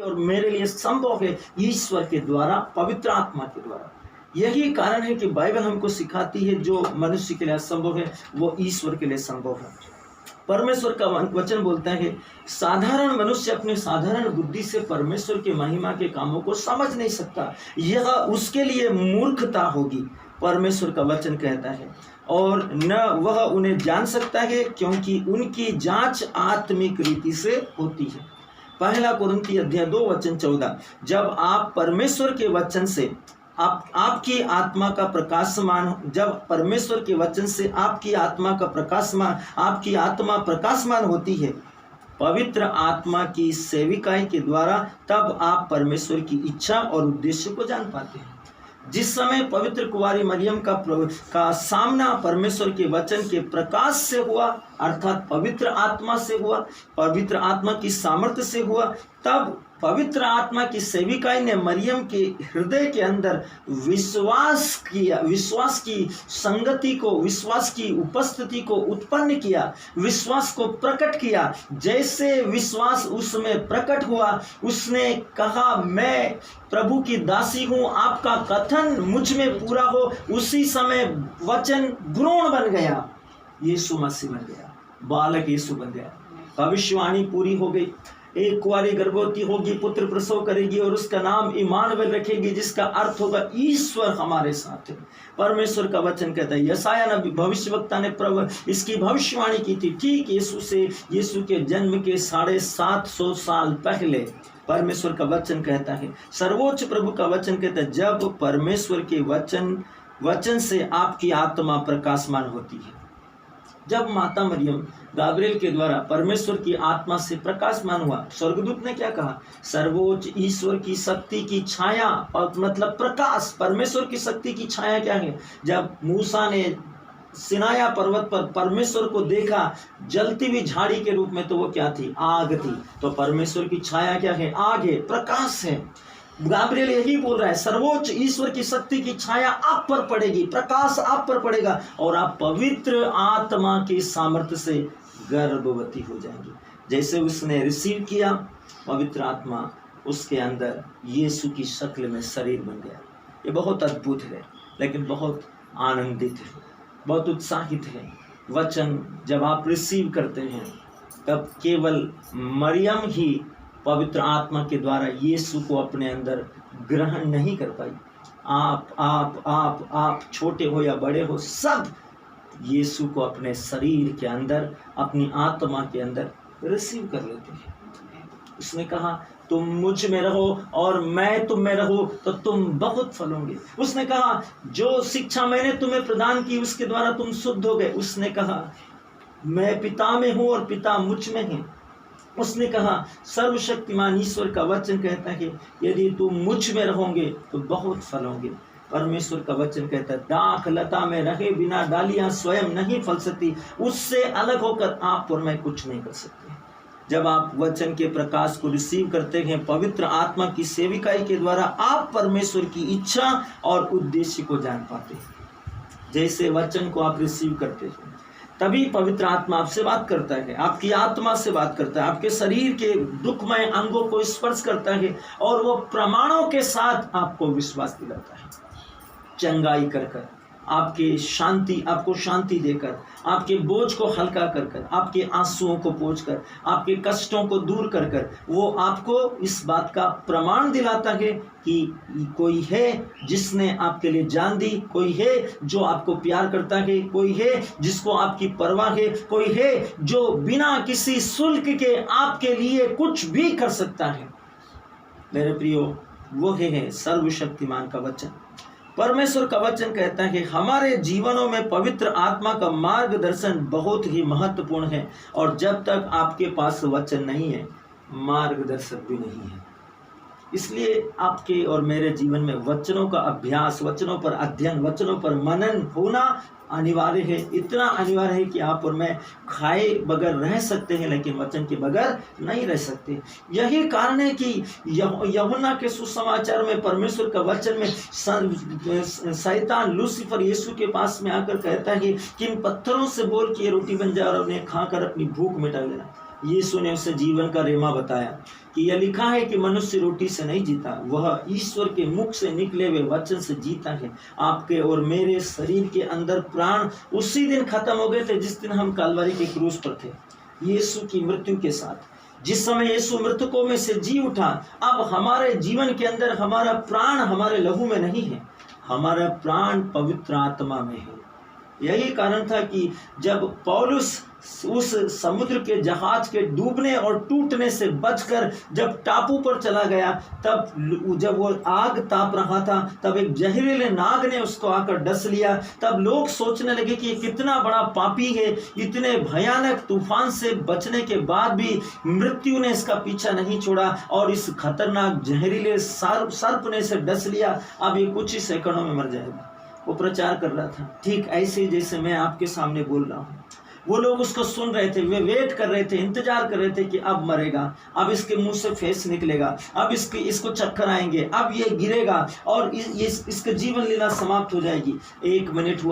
और मेरे लिए संभव है ईश्वर के द्वारा, पवित्र आत्मा के द्वारा। यही कारण है कि बाइबल हमको सिखाती है जो मनुष्य के लिए असंभव है वो ईश्वर के लिए संभव है। परमेश्वर का वचन बोलता है साधारण मनुष्य अपने साधारण बुद्धि से परमेश्वर के महिमा के कामों को समझ नहीं सकता, यह उसके लिए मूर्खता होगी, परमेश्वर का वचन कहता है, और न वह उन्हें जान सकता है क्योंकि उनकी जांच आत्मिक रीति से होती है। पहला कुरिन्थी अध्याय 2 वचन 14, जब आप परमेश्वर के वचन से आपकी आत्मा का प्रकाशमान, जब परमेश्वर के वचन से आपकी आत्मा का प्रकाशमान, आपकी आत्मा प्रकाशमान होती है पवित्र आत्मा की सेविकाई के द्वारा, तब आप परमेश्वर की इच्छा और उद्देश्य को जान पाते हैं। जिस समय पवित्र कुंवारी मरियम का सामना परमेश्वर के वचन के प्रकाश से हुआ, अर्थात पवित्र आत्मा से हुआ, पवित्र आत्मा की सामर्थ्य से हुआ, तब पवित्र आत्मा की सेविकाई ने मरियम के हृदय के अंदर विश्वास किया, विश्वास की संगति को, विश्वास की उपस्थिति को उत्पन्न किया, विश्वास को प्रकट किया। जैसे विश्वास उसमें प्रकट हुआ, उसने कहा मैं प्रभु की दासी हूँ, आपका कथन मुझ में पूरा हो। उसी समय वचन भ्रूण बन गया, यीशु मसीह बन गया, बालक यीशु बन गया। भविष्यवाणी पूरी हो गई, एक कुंवारी गर्भवती होगी, पुत्र प्रसव करेगी और उसका नाम इमानुएल रखेगी, जिसका अर्थ होगा ईश्वर हमारे साथ है। परमेश्वर का वचन कहता है, यशायाह नबी भविष्यवक्ता ने इसकी भविष्यवाणी की थी ठीक यीशु के जन्म के 750 साल पहले। परमेश्वर का वचन कहता है, सर्वोच्च प्रभु का वचन कहता है, जब परमेश्वर के वचन से आपकी आत्मा प्रकाशमान होती है। जब माता मरियम गाब्रिएल के द्वारा परमेश्वर की आत्मा से प्रकाशमान हुआ, स्वर्गदूत ने क्या कहा, सर्वोच्च ईश्वर की शक्ति की छाया, और मतलब प्रकाश, परमेश्वर की शक्ति की छाया क्या है। जब मूसा ने सिनाया पर्वत पर परमेश्वर को देखा जलती हुई झाड़ी के रूप में, तो वो क्या थी, आग थी। तो परमेश्वर की छाया क्या है, आग है, प्रकाश है। गाब्रिएल यही बोल रहा है, सर्वोच्च ईश्वर की शक्ति की छाया आप पर पड़ेगी, प्रकाश आप पर पड़ेगा, और आप पवित्र आत्मा की सामर्थ्य से गर्भवती हो जाएंगी। जैसे उसने रिसीव किया पवित्र आत्मा, उसके अंदर यीशु की शक्ल में शरीर बन गया। ये बहुत अद्भुत है, लेकिन बहुत आनंदित है, बहुत उत्साहित है। वचन जब आप रिसीव करते हैं, तब केवल मरियम ही पवित्र आत्मा के द्वारा यीशु को अपने अंदर ग्रहण नहीं कर पाई। आप छोटे हो या बड़े हो, सब यीशु को अपने शरीर के अंदर, अपनी आत्मा के अंदर रिसीव कर लेते हैं। उसने कहा तुम मुझ में रहो और मैं तुम में रहूं तो तुम बहुत फलोगे। उसने कहा जो शिक्षा मैंने तुम्हें प्रदान की उसके द्वारा तुम शुद्ध हो गए। उसने कहा मैं पिता में हूं और पिता मुझ में है। उसने कहा सर्वशक्तिमान ईश्वर का वचन कहता है यदि तुम मुझ में रहोगे तो बहुत फलोगे। परमेश्वर का वचन कहता है दाख लता में रहे बिना डालियां स्वयं नहीं फल सकती, उससे अलग होकर आप और मैं कुछ नहीं कर सकते। जब आप वचन के प्रकाश को रिसीव करते हैं पवित्र आत्मा की सेविकाई के द्वारा, आप परमेश्वर की इच्छा और उद्देश्य को जान पाते हैं। जैसे वचन को आप रिसीव करते हैं तभी पवित्र आत्मा आपसे बात करता है, आपकी आत्मा से बात करता है, आपके शरीर के दुखमय अंगों को स्पर्श करता है और वो प्रमाणों के साथ आपको विश्वास दिलाता है, चंगाई कर आपको शांति देकर, आपके बोझ को हल्का कर, आपके आंसुओं को पोंछकर, आपके कष्टों को दूर कर वो आपको इस बात का प्रमाण दिलाता है कि कोई है जिसने आपके लिए जान दी, कोई है जो आपको प्यार करता है, कोई है जिसको आपकी परवाह है, कोई है जो बिना किसी शुल्क के आपके लिए कुछ भी कर सकता है। मेरे प्रियो, वो है सर्वशक्तिमान का वचन। परमेश्वर का वचन कहता है हमारे जीवनों में पवित्र आत्मा का मार्गदर्शन बहुत ही महत्वपूर्ण है, और जब तक आपके पास वचन नहीं है मार्गदर्शक भी नहीं है। इसलिए आपके और मेरे जीवन में वचनों का अभ्यास, वचनों पर अध्ययन, वचनों पर मनन होना अनिवार्य है। इतना अनिवार्य है कि आप और मैं खाए बगैर रह सकते हैं लेकिन वचन के बगैर नहीं रह सकते। यही कारण है कि यूहन्ना के सुसमाचार में परमेश्वर का वचन में शैतान लूसीफर यीशु के पास में आकर कहता है कि इन पत्थरों से बोल कि ये रोटी बन जाए और उन्हें खाकर अपनी भूख मिटा लेना। यीशु ने उसे जीवन का रेमा बताया कि यह लिखा है कि मनुष्य रोटी से नहीं जीता, वह ईश्वर के मुख से निकले हुए वचन से जीता है। आपके और मेरे शरीर के अंदर प्राण उसी दिन खत्म हो गए थे जिस दिन हम कलवरी के क्रूस पर थे। यीशु की मृत्यु के साथ जिस समय यीशु मृतकों में से जी उठा, अब हमारे जीवन के अंदर हमारा प्राण हमारे लहू में नहीं है, हमारा प्राण पवित्र आत्मा में है। यही कारण था कि जब पौलुस उस समुद्र के जहाज के डूबने और टूटने से बचकर जब टापू पर चला गया, तब जब वो आग ताप रहा था, तब एक जहरीले नाग ने उसको आकर डस लिया। तब लोग सोचने लगे कि ये कितना बड़ा पापी है, इतने भयानक तूफान से बचने के बाद भी मृत्यु ने इसका पीछा नहीं छोड़ा और इस खतरनाक जहरीले सर्प ने इसे डस लिया, अब ये कुछ ही सेकंडों में मर जाएगा। वो प्रचार कर रहा था ठीक ऐसे जैसे मैं आपके सामने बोल रहा हूँ। वो लोग उसको सुन रहे थे, वे वेट कर रहे थे, इंतजार कर रहे थे कि अब मरेगा, अब इसके मुंह से फेस निकलेगा, अब इसको चक्कर आएंगे, अब ये गिरेगा और इसका जीवन लीला समाप्त हो जाएगी। 1 मिनट हुआ।